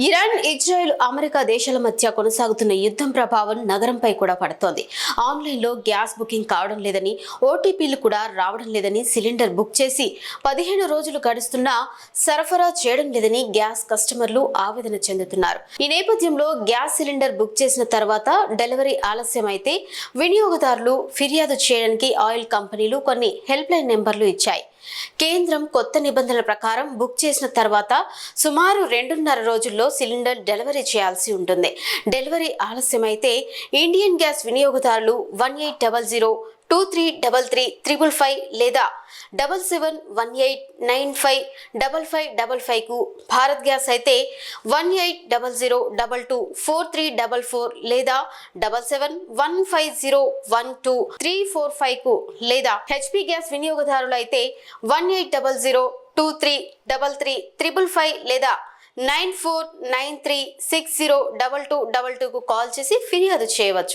Iran, Israel, America దేశాల మధ్య కొనసాగుతున్న యుద్ధం ప్రభావం నగరంపై కూడా పడుతోంది. ఆన్లైన్లో గ్యాస్ బుకింగ్ కావడం లేదని, ఓటీపీలు కూడా రావడం లేదని, సిలిండర్ బుక్ చేసి 15 రోజులు గడుస్తున్నా సరఫరా చేయడం లేదని గ్యాస్ కస్టమర్లు ఆవేదన చెందుతున్నారు. ఈ నేపథ్యంలో గ్యాస్ సిలిండర్ బుక్ చేసిన తర్వాత డెలివరీ ఆలస్యం అయితే వినియోగదారులు ఫిర్యాదు చేయడానికి ఆయిల్ కంపెనీలు కొన్ని హెల్ప్ లైన్ నెంబర్లు ఇచ్చాయి. కేంద్రం కొత్త నిబంధనల ప్రకారం బుక్ చేసిన తర్వాత సుమారు 2.5 రోజుల్లో సిలిండర్ డెలివరీ చేయాల్సి ఉంటుంది. డెలివరీ ఆలస్యమైతే ఇండియన్ గ్యాస్ వినియోగదారులు 1800-2333-555 లేదా 7718955555 కు, భారత్ గ్యాస్ అయితే 1800224344 లేదా 7715012345 కు, లేదా హెచ్పి గ్యాస్ వినియోగదారులు అయితే 1800233355 లేదా 9493602222 కు కాల్ చేసి ఫిర్యాదు చేయవచ్చు.